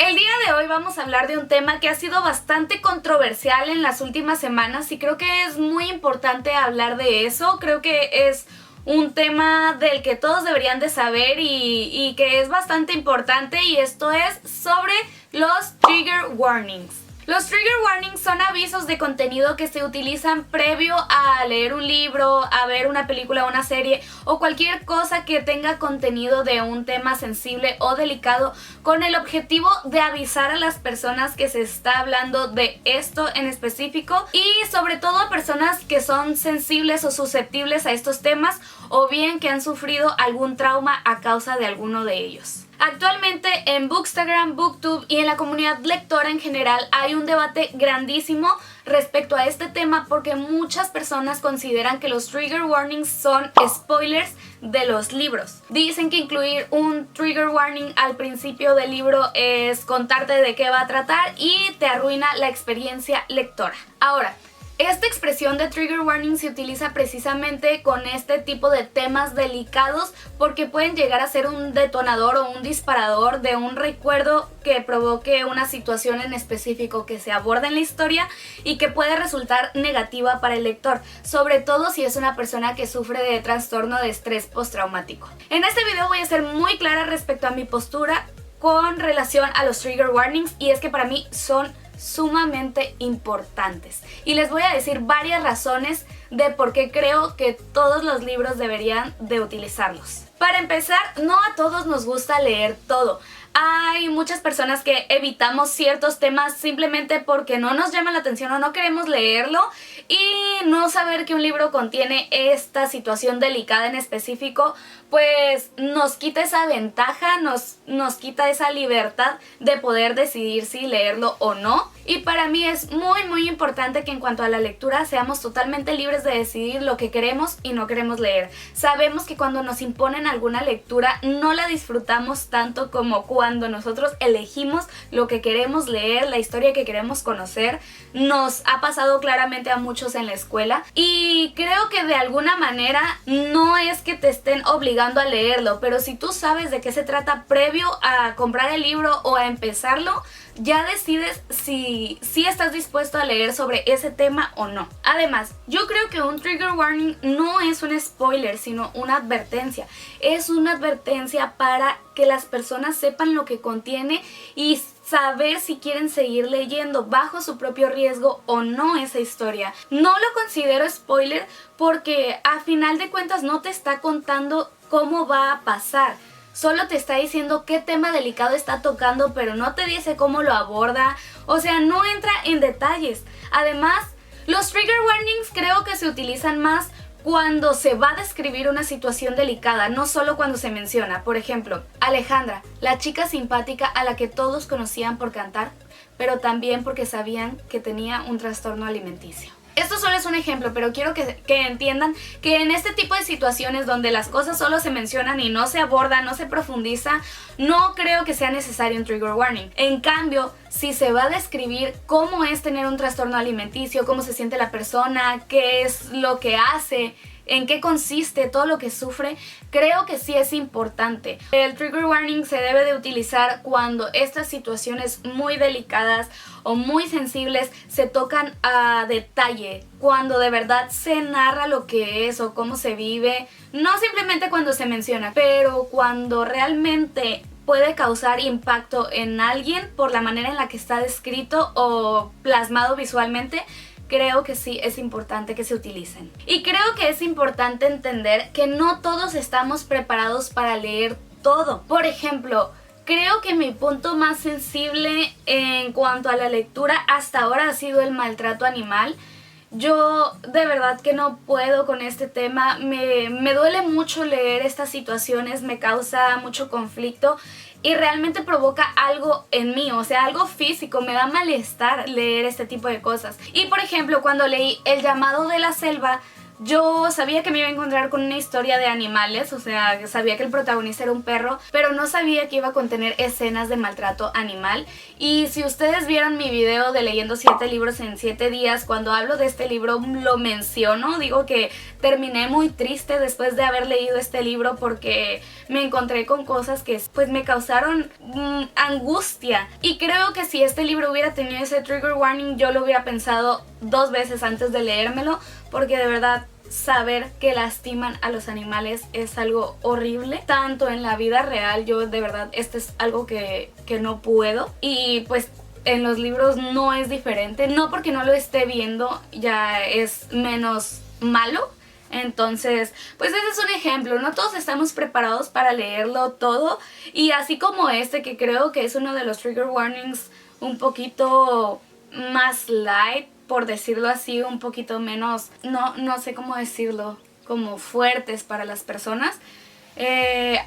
El día de hoy vamos a hablar de un tema que ha sido bastante controversial en las últimas semanas y creo que es muy importante hablar de eso. Creo que es un tema del que todos deberían de saber y que es bastante importante, y esto es sobre los trigger warnings. Los trigger warnings son avisos de contenido que se utilizan previo a leer un libro, a ver una película o una serie o cualquier cosa que tenga contenido de un tema sensible o delicado, con el objetivo de avisar a las personas que se está hablando de esto en específico, y sobre todo a personas que son sensibles o susceptibles a estos temas, o bien que han sufrido algún trauma a causa de alguno de ellos. Actualmente en Bookstagram, Booktube y en la comunidad lectora en general hay un debate grandísimo respecto a este tema, porque muchas personas consideran que los trigger warnings son spoilers de los libros. Dicen que incluir un trigger warning al principio del libro es contarte de qué va a tratar y te arruina la experiencia lectora. Ahora, esta expresión de trigger warning se utiliza precisamente con este tipo de temas delicados porque pueden llegar a ser un detonador o un disparador de un recuerdo que provoque una situación en específico que se aborda en la historia y que puede resultar negativa para el lector, sobre todo si es una persona que sufre de trastorno de estrés postraumático. En este video voy a ser muy clara respecto a mi postura con relación a los trigger warnings, y es que para mí son sumamente importantes, y les voy a decir varias razones de por qué creo que todos los libros deberían de utilizarlos. Para empezar, no a todos nos gusta leer todo. Hay muchas personas que evitamos ciertos temas simplemente porque no nos llama la atención o no queremos leerlo, y no saber que un libro contiene esta situación delicada en específico pues nos quita esa ventaja, nos quita esa libertad de poder decidir si leerlo o no. Y para mí es muy importante que en cuanto a la lectura seamos totalmente libres de decidir lo que queremos y no queremos leer. Sabemos que cuando nos imponen alguna lectura no la disfrutamos tanto como cuando nosotros elegimos lo que queremos leer, la historia que queremos conocer. Nos ha pasado claramente a muchos en la escuela, y creo que de alguna manera no es que te estén obligando a leerlo, pero si tú sabes de qué se trata previo a comprar el libro o a empezarlo, ya decides si estás dispuesto a leer sobre ese tema o no. Además, yo creo que un trigger warning no es un spoiler, sino una advertencia. Es una advertencia para que las personas sepan lo que contiene y saber si quieren seguir leyendo bajo su propio riesgo o no esa historia. No lo considero spoiler porque a final de cuentas no te está contando cómo va a pasar. Solo te está diciendo qué tema delicado está tocando, pero no te dice cómo lo aborda. O sea, no entra en detalles. Además, los trigger warnings creo que se utilizan más cuando se va a describir una situación delicada, no solo cuando se menciona. Por ejemplo, Alejandra, la chica simpática a la que todos conocían por cantar, pero también porque sabían que tenía un trastorno alimenticio. Esto solo es un ejemplo, pero quiero que entiendan que en este tipo de situaciones donde las cosas solo se mencionan y no se aborda, no se profundiza, no creo que sea necesario un trigger warning. En cambio, si se va a describir cómo es tener un trastorno alimenticio, cómo se siente la persona, qué es lo que hace, en qué consiste, todo lo que sufre, creo que sí es importante. El trigger warning se debe de utilizar cuando estas situaciones muy delicadas o muy sensibles se tocan a detalle, cuando de verdad se narra lo que es o cómo se vive, no simplemente cuando se menciona, pero cuando realmente puede causar impacto en alguien por la manera en la que está descrito o plasmado visualmente. Creo que sí es importante que se utilicen. Y creo que es importante entender que no todos estamos preparados para leer todo. Por ejemplo, creo que mi punto más sensible en cuanto a la lectura hasta ahora ha sido el maltrato animal. Yo de verdad que no puedo con este tema, me duele mucho leer estas situaciones, me causa mucho conflicto y realmente provoca algo en mí, o sea, algo físico, me da malestar leer este tipo de cosas. Y por ejemplo, cuando leí El llamado de la selva, Yo sabía que me iba a encontrar con una historia de animales, o sea, sabía que el protagonista era un perro, pero no sabía que iba a contener escenas de maltrato animal. Y si ustedes vieron mi video de leyendo 7 libros en 7 días, cuando hablo de este libro lo menciono, digo que terminé muy triste después de haber leído este libro porque me encontré con cosas que pues me causaron angustia. Y creo que si este libro hubiera tenido ese trigger warning, yo lo hubiera pensado 2 veces antes de leérmelo, porque de verdad saber que lastiman a los animales es algo horrible, tanto en la vida real. Yo de verdad, este es algo que no puedo, y pues en los libros no es diferente. No porque no lo esté viendo ya es menos malo. Entonces, pues ese es un ejemplo. No todos estamos preparados para leerlo todo, y así como este, que creo que es uno de los trigger warnings un poquito más light, por decirlo así, un poquito menos, no sé cómo decirlo, como fuertes para las personas.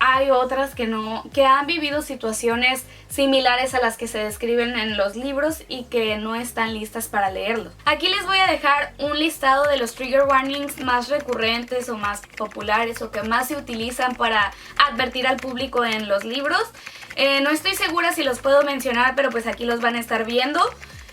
Hay otras que han vivido situaciones similares a las que se describen en los libros y que no están listas para leerlo. Aquí les voy a dejar un listado de los trigger warnings más recurrentes o más populares, o que más se utilizan para advertir al público en los libros. No estoy segura si los puedo mencionar, pero pues aquí los van a estar viendo.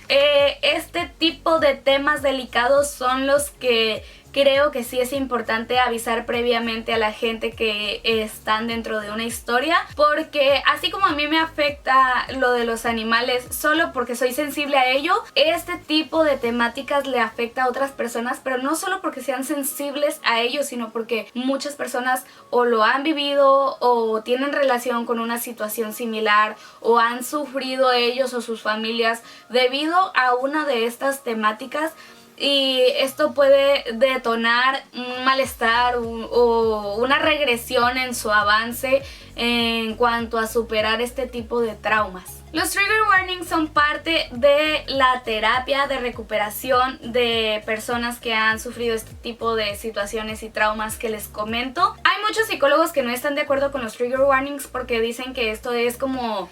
Este tipo de temas delicados son los que creo que sí es importante avisar previamente a la gente que están dentro de una historia, porque así como a mí me afecta lo de los animales solo porque soy sensible a ello, este tipo de temáticas le afecta a otras personas, pero no solo porque sean sensibles a ello, sino porque muchas personas o lo han vivido o tienen relación con una situación similar, o han sufrido ellos o sus familias debido a una de estas temáticas. Y esto puede detonar un malestar o una regresión en su avance en cuanto a superar este tipo de traumas. Los trigger warnings son parte de la terapia de recuperación de personas que han sufrido este tipo de situaciones y traumas que les comento. Hay muchos psicólogos que no están de acuerdo con los trigger warnings porque dicen que esto es como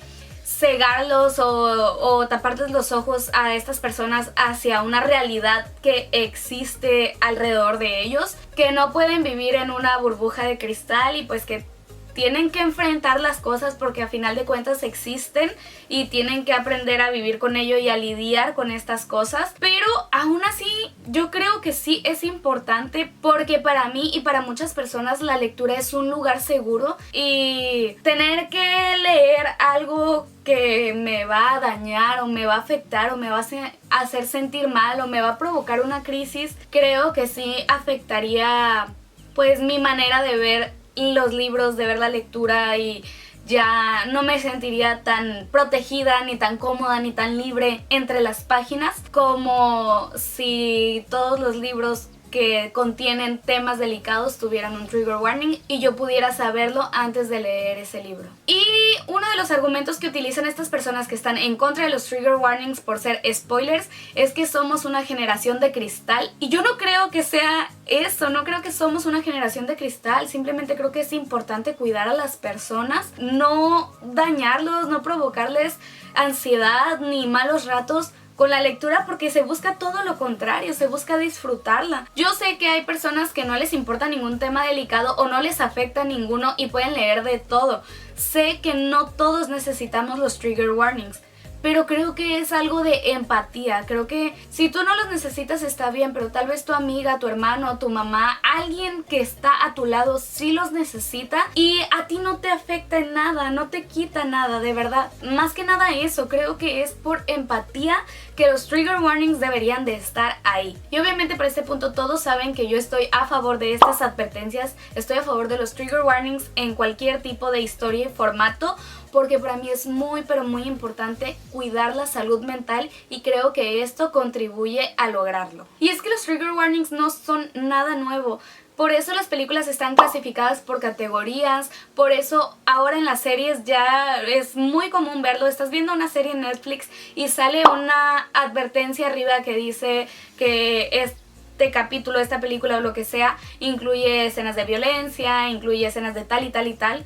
cegarlos o taparles los ojos a estas personas hacia una realidad que existe alrededor de ellos, que no pueden vivir en una burbuja de cristal, y pues que tienen que enfrentar las cosas porque a final de cuentas existen y tienen que aprender a vivir con ello y a lidiar con estas cosas. Pero aún así yo creo que sí es importante, porque para mí y para muchas personas la lectura es un lugar seguro, y tener que leer algo que me va a dañar o me va a afectar o me va a hacer sentir mal o me va a provocar una crisis, creo que sí afectaría pues mi manera de ver los libros, de ver la lectura, y ya no me sentiría tan protegida, ni tan cómoda, ni tan libre entre las páginas como si todos los libros que contienen temas delicados tuvieran un trigger warning y yo pudiera saberlo antes de leer ese libro. Y uno de los argumentos que utilizan estas personas que están en contra de los trigger warnings por ser spoilers es que somos una generación de cristal, y yo no creo que sea eso. No creo que somos una generación de cristal, simplemente creo que es importante cuidar a las personas, no dañarlos, no provocarles ansiedad ni malos ratos con la lectura, porque se busca todo lo contrario, se busca disfrutarla. Yo sé que hay personas que no les importa ningún tema delicado o no les afecta ninguno y pueden leer de todo. Sé que no todos necesitamos los trigger warnings, pero creo que es algo de empatía. Creo que si tú no los necesitas está bien, pero tal vez tu amiga, tu hermano, tu mamá, alguien que está a tu lado sí los necesita, y a ti no te afecta en nada, no te quita nada, de verdad. Más que nada eso, creo que es por empatía que los trigger warnings deberían de estar ahí. Y obviamente para este punto todos saben que yo estoy a favor de estas advertencias, estoy a favor de los trigger warnings en cualquier tipo de historia y formato, porque para mí es muy pero muy importante cuidar la salud mental, y creo que esto contribuye a lograrlo. Y es que los trigger warnings no son nada nuevo. Por eso las películas están clasificadas por categorías, por eso ahora en las series ya es muy común verlo. Estás viendo una serie en Netflix y sale una advertencia arriba que dice que este capítulo, esta película o lo que sea, incluye escenas de violencia, incluye escenas de tal y tal y tal.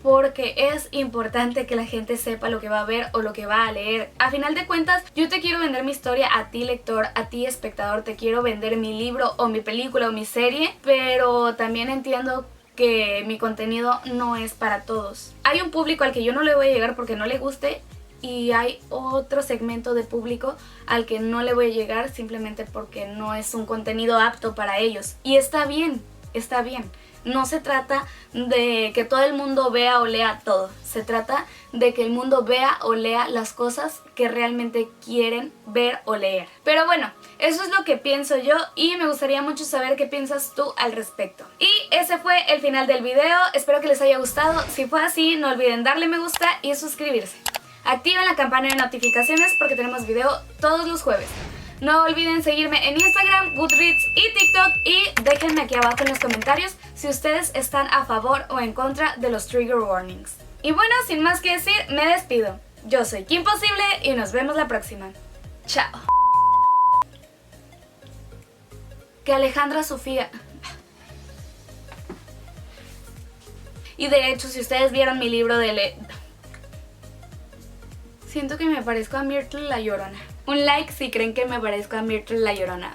porque es importante que la gente sepa lo que va a ver o lo que va a leer. A final de cuentas, yo te quiero vender mi historia a ti lector, a ti espectador, te quiero vender mi libro o mi película o mi serie, pero también entiendo que mi contenido no es para todos. Hay un público al que yo no le voy a llegar porque no le guste, y hay otro segmento de público al que no le voy a llegar simplemente porque no es un contenido apto para ellos. Y está bien, está bien. No se trata de que todo el mundo vea o lea todo. Se trata de que el mundo vea o lea las cosas que realmente quieren ver o leer. Pero bueno, eso es lo que pienso yo y me gustaría mucho saber qué piensas tú al respecto. Y ese fue el final del video. Espero que les haya gustado. Si fue así, no olviden darle me gusta y suscribirse. Activen la campana de notificaciones porque tenemos video todos los jueves. No olviden seguirme en Instagram, Goodreads y TikTok y déjenme aquí abajo en los comentarios si ustedes están a favor o en contra de los trigger warnings. Y bueno, sin más que decir, me despido. Yo soy Kim Possible y nos vemos la próxima. Chao. Que Alejandra Sofía... Y de hecho, si ustedes vieron mi libro de siento que me parezco a Myrtle la Llorona. Un like si creen que me parezco a Myrtle la Llorona.